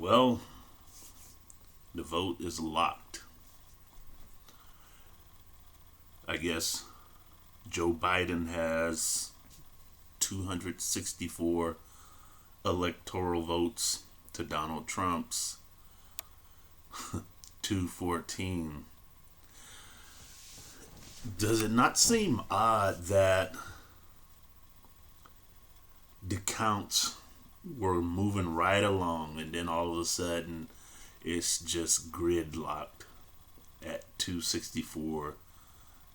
Well, the vote is locked. I guess Joe Biden has 264 electoral votes to Donald Trump's 214. Does it not seem odd that the counts were moving right along and then all of a sudden it's just gridlocked at 264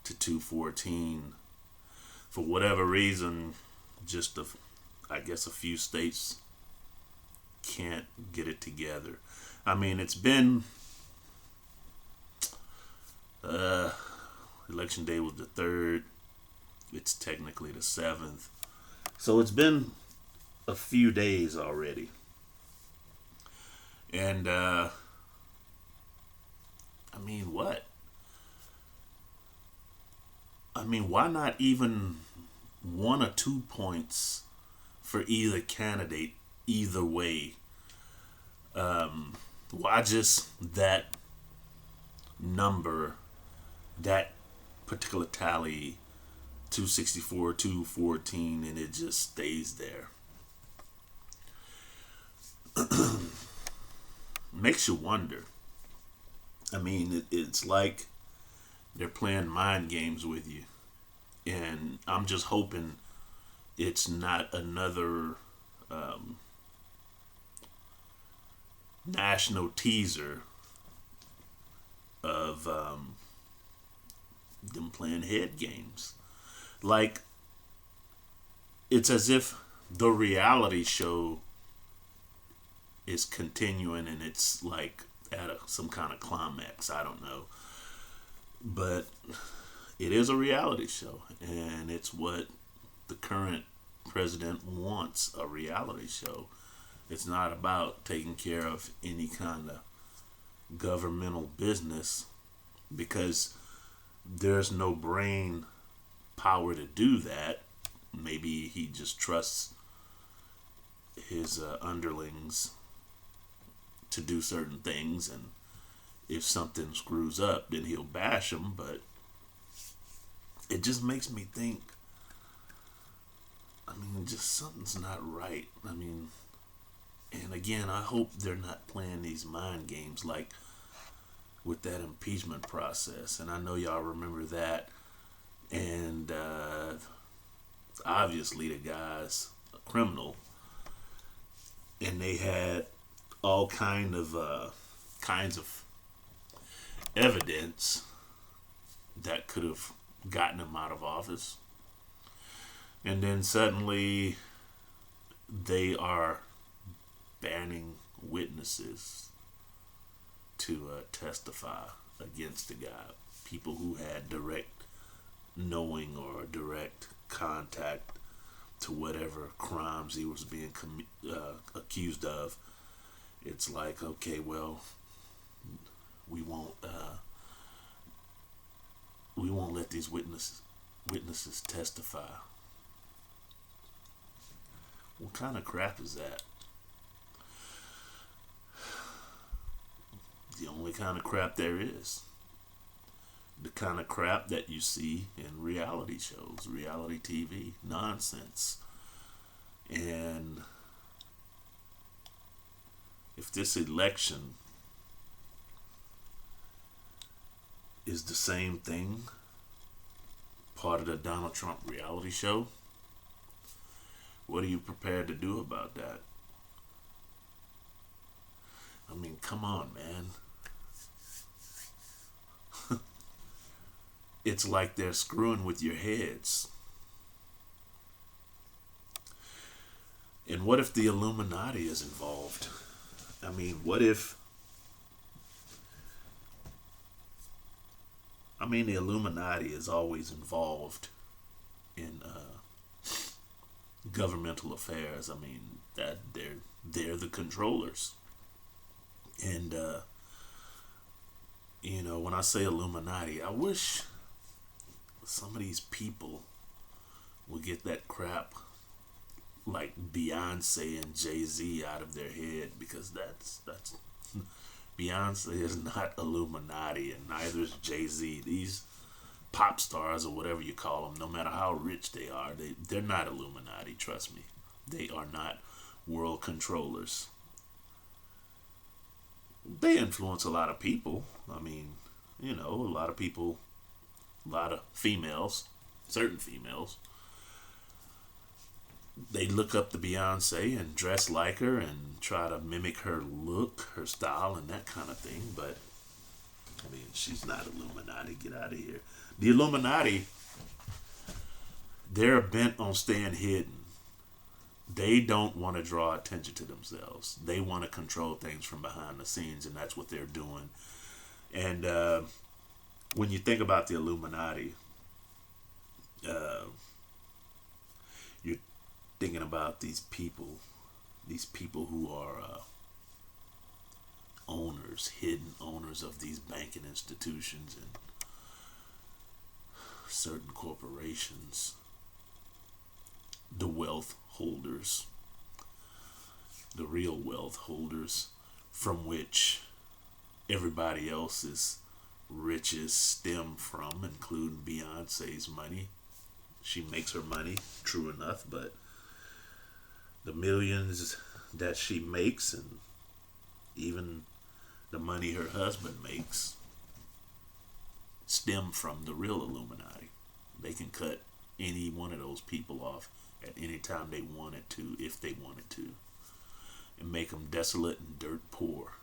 to 214? For whatever reason, just I guess a few states can't get it together. I mean, it's been uh, election day was the 3rd. It's technically the 7th. So it's been a few days already. And I mean, what? I mean, why not even 1 or 2 points for either candidate, either way? Why just that number, that particular tally, 264, 214, and it just stays there? Makes you wonder. I mean, it's like they're playing mind games with you. And I'm just hoping it's not another national teaser of them playing head games. Like, it's as if the reality show is continuing and it's like at some kind of climax. I don't know. But it is a reality show, and it's what the current president wants, a reality show. It's not about taking care of any kind of governmental business because there's no brain power to do that. Maybe he just trusts his underlings to do certain things, and if something screws up, then he'll bash them. But it just makes me think, I mean, just something's not right. I mean, and again, I hope they're not playing these mind games like with that impeachment process. And I know y'all remember that. And obviously the guy's a criminal. And they had all kinds of evidence that could have gotten him out of office. And then suddenly they are banning witnesses to testify against the guy. People who had direct knowing or direct contact to whatever crimes he was being accused of. It's like, okay, well, we won't let these witnesses testify. What kind of crap is that? The only kind of crap there is. The kind of crap that you see in reality shows, reality TV, nonsense. And if this election is the same thing, part of the Donald Trump reality show, what are you prepared to do about that? I mean, come on, man. It's like they're screwing with your heads. And what if the Illuminati is involved? I mean, what if... I mean, the Illuminati is always involved in governmental affairs. I mean, that they're the controllers. And when I say Illuminati, I wish some of these people would get that crap like Beyonce and Jay-Z out of their head, because that's Beyonce is not Illuminati, and neither is Jay-Z. These pop stars, or whatever you call them, no matter how rich they are, they're not Illuminati. Trust me, they are not world controllers. They influence a lot of people. I mean, a lot of people, a lot of females, certain females, they look up to Beyonce and dress like her and try to mimic her look, her style, and that kind of thing. But I mean, she's not Illuminati. Get out of here. The Illuminati, they're bent on staying hidden. They don't want to draw attention to themselves. They want to control things from behind the scenes, and that's what they're doing. And when you think about the Illuminati, you're thinking about these people who are owners, hidden owners of these banking institutions and certain corporations, the wealth holders, the real wealth holders, from which everybody else's riches stem from, including Beyonce's money. She makes her money, true enough, but the millions that she makes, and even the money her husband makes, stem from the real Illuminati. They can cut any one of those people off at any time they wanted to, if they wanted to, and make them desolate and dirt poor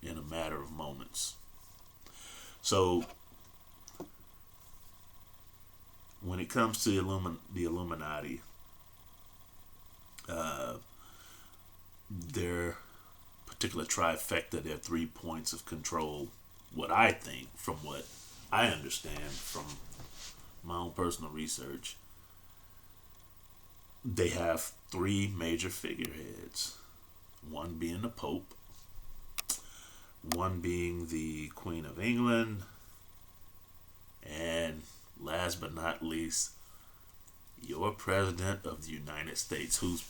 in a matter of moments. So when it comes to the Illuminati, their particular trifecta, their 3 points of control, what I think, from what I understand from my own personal research, they have 3 major figureheads. One being the Pope, one being the Queen of England, and last but not least, your President of the United States, who's,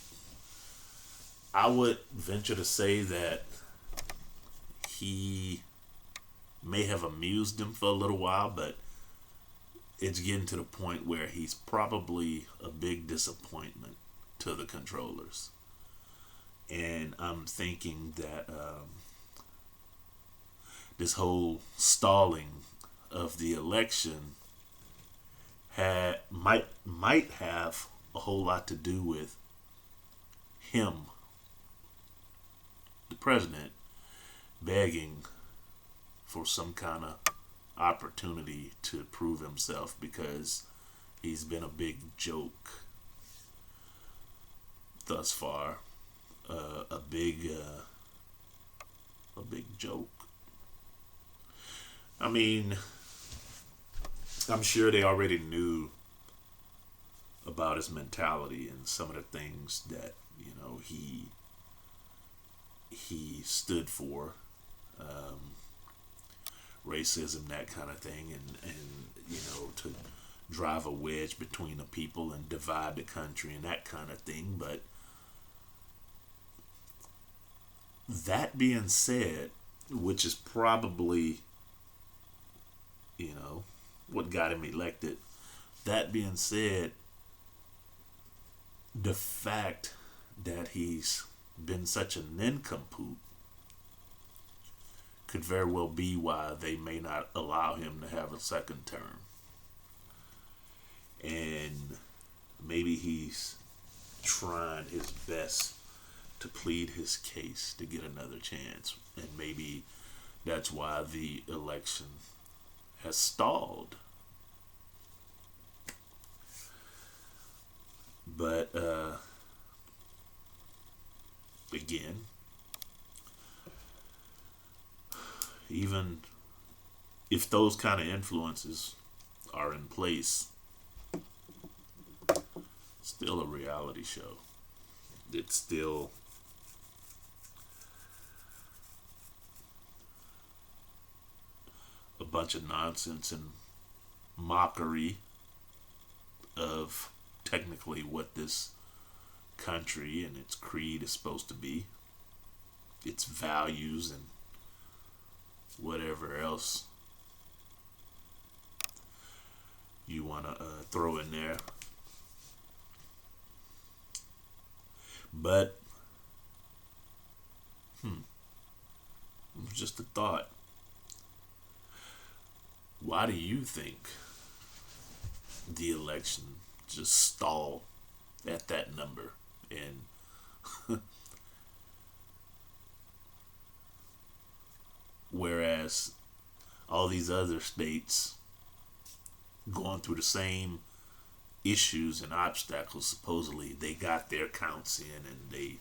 I would venture to say that he may have amused them for a little while, but it's getting to the point where he's probably a big disappointment to the controllers. And I'm thinking that this whole stalling of the election might have a whole lot to do with him, the president, begging for some kind of opportunity to prove himself, because he's been a big joke thus far. A big joke. I mean, I'm sure they already knew about his mentality and some of the things that he stood for, racism, that kind of thing, and to drive a wedge between the people and divide the country and that kind of thing. But that being said, which is probably, what got him elected, that being said, the fact that he's been such a nincompoop could very well be why they may not allow him to have a second term. And maybe he's trying his best to plead his case to get another chance. And maybe that's why the election has stalled. But again, even if those kind of influences are in place, it's still a reality show. It's still a bunch of nonsense and mockery of technically what this country and its creed is supposed to be, its values, and whatever else you want to throw in there. But it was just a thought. Why do you think the election just stalled at that number? And whereas all these other states going through the same issues and obstacles, supposedly they got their counts in, and they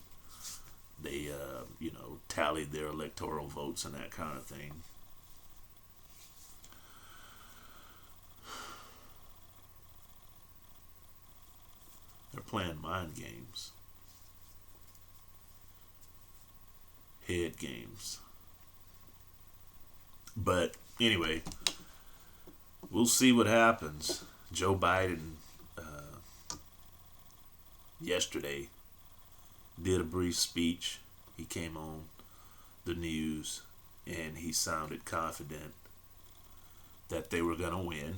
tallied their electoral votes and that kind of thing. They're playing mind games, head games. But anyway, we'll see what happens. Joe Biden yesterday did a brief speech. He came on the news and he sounded confident that they were going to win.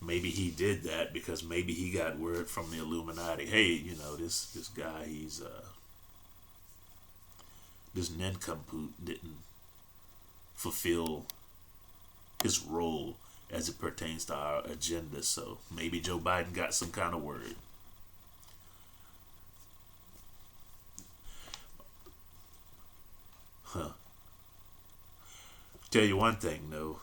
Maybe he did that because maybe he got word from the Illuminati. Hey, this guy, he's this nincompoop didn't fulfill his role as it pertains to our agenda. So maybe Joe Biden got some kind of word. Tell you one thing though,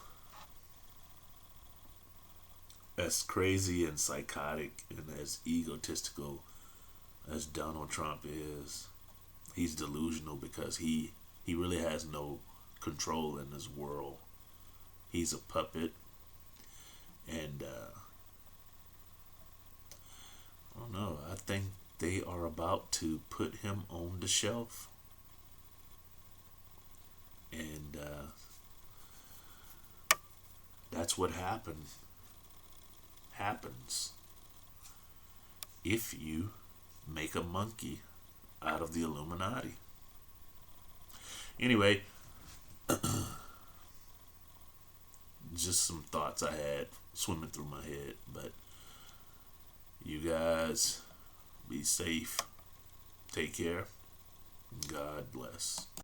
as crazy and psychotic and as egotistical as Donald Trump is, he's delusional because he really has no control in this world. He's a puppet, and I don't know. I think they are about to put him on the shelf, and that's what happens if you make a monkey out of the Illuminati. Anyway, just some thoughts I had swimming through my head. But you guys be safe. Take care. God bless.